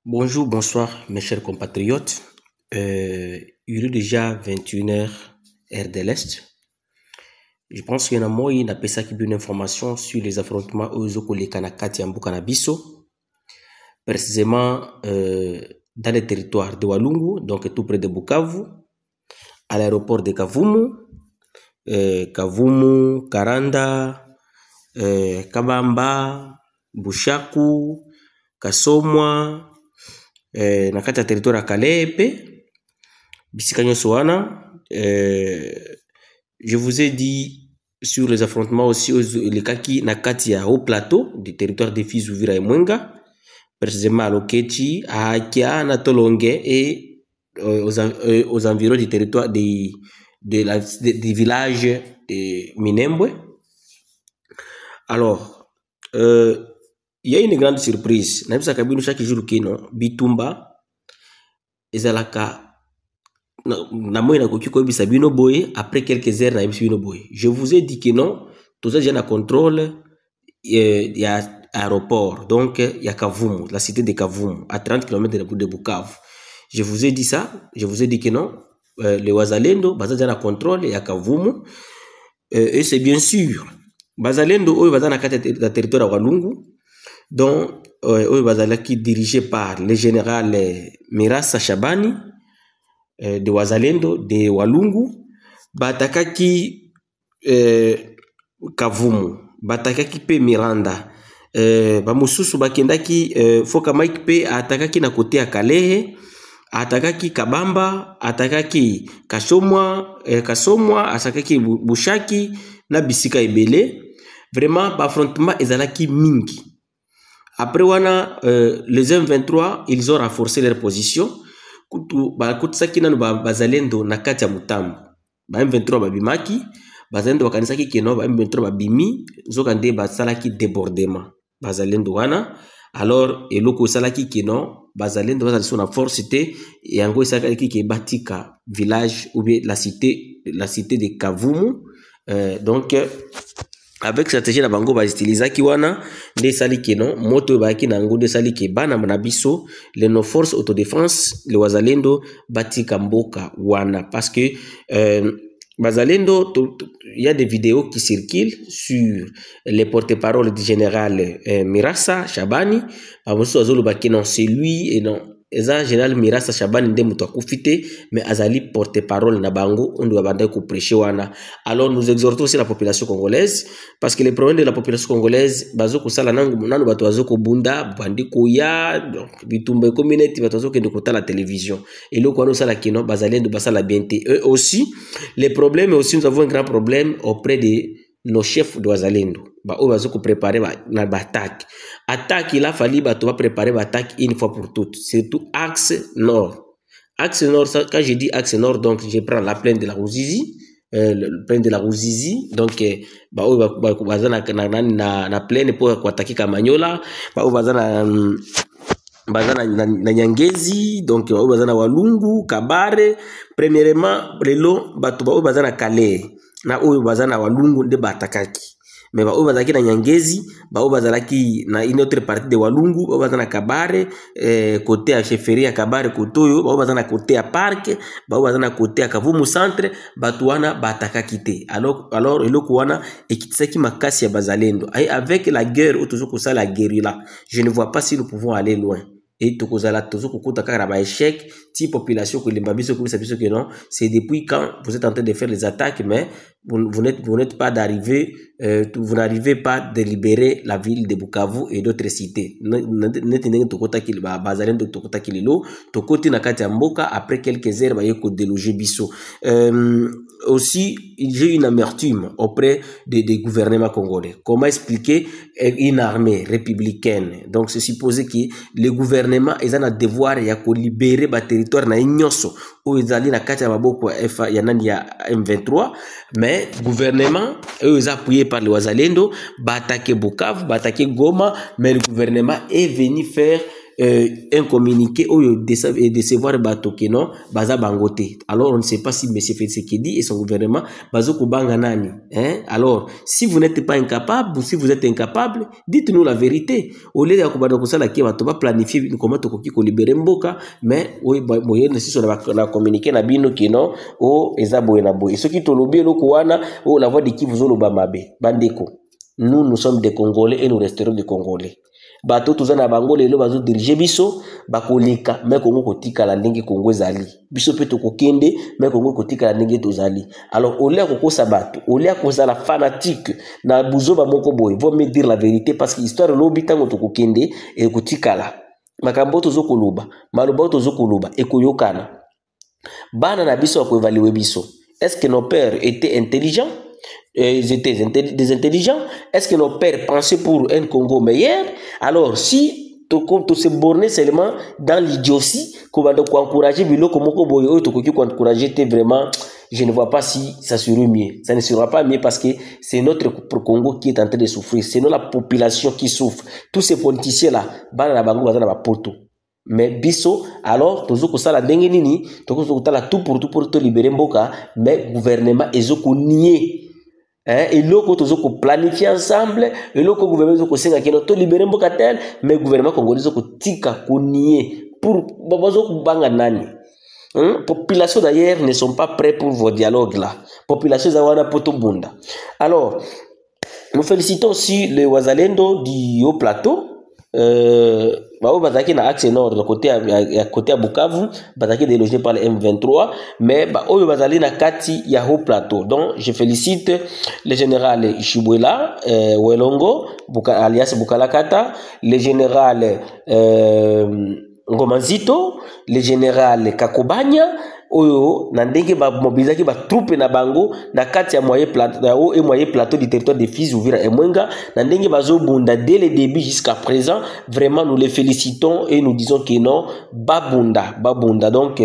Bonjour, bonsoir mes chers compatriotes. Il est déjà 21h heure de l'Est. Je pense qu'il y en a moins qui n'a pas ça qui une information sur les affrontements aux Okolekana Kati Mbuka Biso, précisément dans le territoire de Walungu, donc tout près de Bukavu, à l'aéroport de Kavumu, Kavumu, Karanda, Kabamba, Bushaku, Kasomwa, na kati ya territoire ya Kalepe, bisika nyonso wana. Je vous ai dit sur les affrontements aussi les kaki na kati ya haut plateau du territoire de Fizi, Uvira et Mwenga, précisément à Lokechi, à Akia, na Tolonge et aux environs du territoire des villages de Minembwe. Alors, il y a une grande surprise. Chaque jour kino bitumba ezalaka na moyen na koki ko bisa bino boye après quelques heures na bino boye. Je vous ai dit que non, tout ça déjà na contrôle il y a aéroport, donc il y a Kavumu, la cité de Kavumu à 30 km de Bukavu. Je vous ai dit ça, je vous ai dit que non, les Wazalendo baza déjà na contrôle il y a Kavumu, et c'est bien sûr Bazalendo oyo baza na kati ya territoire Walungu, dont qui dirigé par le général Mirasa Shabani de Wazalendo de Walungu, batakaki Kavumu, batakaki pe Miranda, bamususu bakendaki Foka Mike pe atakaki na kote ya Kalehe, atakaki Kabamba, atakaki Kasomwa, atakaki Bushaki na bisika ebele. Vraiment affrontement ezalaki mingi. Après wana les M23 ils ont renforcé leur position kutu ba kutsaki nanu bazalendo na kati ya Mutambo. Ba M23 babimaki, bazalendo bakanisaki keno ba M23 babimi nzokande basalaki débordement bazalendo wana. Alors eloko salaki keno bazalendo bazali sona force te yango salaki ke batika village ou bien la cité de Kavumu. Donc avec stratégie na bango ba utilizaki wana nde sali keno moto baki na ngo nde sali ke bana na biso les nos forces autodéfense le Wazalendo batika mboka wana, parce que Bazalendo, il y a des vidéos qui circulent sur les porte-paroles du général Mirasa Shabani. C'est lui et non. Eza général Mirasa Shabani nde mutu akufite, mais azali porte-parole na bango on doit bande ko prêcher wana. Alors nous exhortons aussi la population congolaise, parce que les problèmes de la population congolaise bazo ko sala nangu nanu bato bazo ko bunda bandi ko ya donc bitumba community bato bazo ke ndokota la télévision et le quoi nous sala kino bazalendo basala bienté. Eux aussi les problèmes, aussi nous avons un grand problème auprès de nos chefs de Wazalendo. Ba o bazo ko préparer na attaque. Attaque il a fallu ba to préparer attaque une fois pour toutes, surtout axe nord. Axe nord, quand je dis axe nord, donc je prends la plaine de la Ruzizi, le plaine de la Ruzizi, donc ba o baza na plaine pour attaquer Kamanyola, ba o baza na Nyangezi, donc ba o baza na Walungu, Kabare. Premièrement lelo bato ba o baza na Kale na oyo baza na Walungu nde batakaki, mais ba oyo bazaki na Nyangezi, ba oyo bazalaki na une autre partie de Walungu, ba baza na Kabare, côté ya chefferie ya Kabare kotoyo, ba oyo baza na côté ya parc, ba oyo baza na côté ya Kavumu centre, batu wana batakaki te. Alors eloko wana ekitisaki makasi ya bazalendo. Avec la guerre ou toujours ça la guérilla, je ne vois pas si nous pouvons aller loin. Et tout ça là, toujours qu'on a échec, type population que les babis que non, c'est depuis quand vous êtes en train de faire les attaques, mais vous n'êtes pas d'arriver, vous n'arrivez pas de libérer la ville de Bukavu et d'autres cités. Après quelques heures, déloger Bisso. Aussi, j'ai une amertume auprès des gouvernements congolais. Comment expliquer une armée républicaine? Donc, c'est supposé que le gouvernement est un devoir de libérer le territoire na ignoso où ils allaient na kati ya maboko ya nani ya M23, mais gouvernement eux ils appuyés par le Wazalendo, attaquer Bukavu, attaquer Goma, mais le gouvernement est venu faire un communiqué ou décevoir bato que non baza bangote. Alors on ne sait pas si monsieur Tshisekedi et son gouvernement bazo kubanga nani, hein? Alors si vous n'êtes pas incapable ou si vous êtes incapable, dites-nous la vérité. Au lieu de kubanda kusala ki bato ba planifier comment to koki ko libérer mboka, mais oui boye na siso na communiquer na bino que non o eza boye na boye. Ce qui to lobi eloko wana o la voix de qui vous oloba mabe bandeko. Nous sommes des Congolais et nous resterons des Congolais. Bato tozana bango lelo bazo diriger biso bakoleka mais Congo kotika la ndenge Congo ezali. Biso pe tokokende mais Congo kotika la ndenge tozali. Alors au lieu kokosa bato, au lieu kozala fanatique na buzoba moko boy, vaut me dire la vérité parce que histoire lobi tango tokokende e kotika la. Makambo tozo koluba, maloba tozo koluba e koyokana. Bana na biso ko évaluer biso. Est-ce que nos pères étaient intelligents? Ils étaient des intelligents. Est-ce que nos pères pensaient pour un Congo meilleur? Alors, si tu se borner seulement dans l'idiotie, qu'on va encourager, vraiment, je ne vois pas si ça serait mieux. Ça ne sera pas mieux parce que c'est notre Congo qui est en train de souffrir. C'est la population qui souffre. Tous ces politiciens-là, mais biso alors tozoko sala ndenge nini tozoko tala tout pour te libérer mboka mais gouvernement ezoko nier et loko tozoko planifier ensemble et loko gouvernement ezoko senga keno to libérer mboka tel mais gouvernement congolais ezoko tika ko nier pour bazoko banga nani. Population d'ailleurs ne sont pas prêts pour vos dialogues là. Population zawana poto bunda. Alors nous félicitons aussi les Wazalendo du Haut Plateau. Bao bazaki na axe nord côté à Bukavu bazaki délogé par le M23 mais oyo bazali na kati ya Haut Plateau. Donc je félicite le général Ishibwela Welongo alias Bukalakata, le général Ngomanzito, le général Kakobanya oyo na ndenge ba mobilisaki ba troupe na bango na kati ya moyen plateau du territoire de Fizi Uvira et Mwenga na ndenge bazo bunda dès le début jusqu'à présent. Vraiment nous les félicitons et nous disons que non babunda donc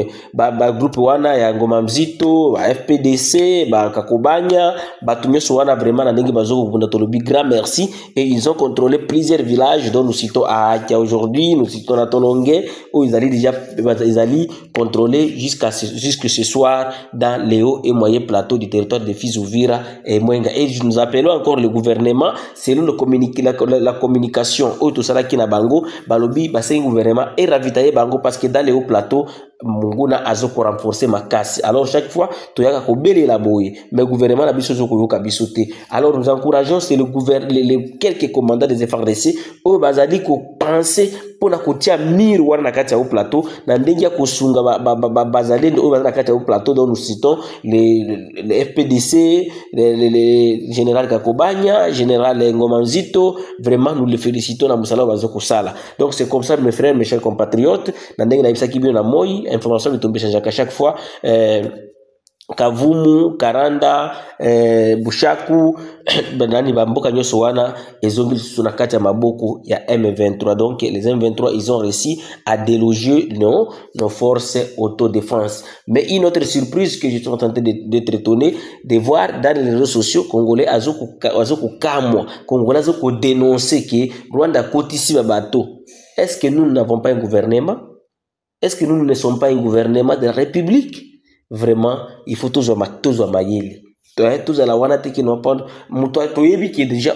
groupe wana ya Ngoma Mzito ba FPDC ba Kakobanya ba tumyeso wana vraiment na ndenge bazo bunda tolobi grand merci et ils ont contrôlé plusieurs villages dont nous citons à Akia aujourd'hui, nous citons na Tononge où ils allaient déjà contrôler jusque ce soir dans les hauts et moyens plateaux du territoire de Fizi Uvira et Mwenga. Et nous appelons encore le gouvernement, selon la communication, tout ça qui na bango, balobi, bassin gouvernement et ravitailler bango parce que dans les hauts plateaux, Munguna azoko renforcer ma casse. Alors chaque fois, toyaka ko belé la boye, mais gouvernement na biso zoko yoka bisote. Alors nous encourageons c'est le gouvernement les quelques commandants des FARDC au bazali ko penser pour na kotia mir wana na kati ya Haut Plateau na ndenge ya kosunga bazali au na kati ya Haut Plateau dont nous citons les FPDC, le général Kakobanya, général Ngoma Nzito. Vraiment nous les félicitons na musala bazoko sala. Donc c'est comme ça mes frères, mes chers compatriotes, na ndenge na bisaki bio na moi information de tomber à chaque fois. Kavumu, Karanda, Bushaku, Banani Bamboka Nyoso wana ezongi suna kati ya maboko ya M23. Donc les M23 ils ont réussi à déloger nos forces autodéfense. Mais une autre surprise que je suis en train d'être étonné de voir dans les réseaux sociaux congolais azoko kamwa, congolais azoko dénoncer que Rwanda kotisi babato. Est-ce que nous n'avons pas un gouvernement? Est-ce que nous ne sommes pas un gouvernement de la République? Vraiment, il faut toujours mayele. Tous à la wana te qui n'ont pas, muto toyebi qui est déjà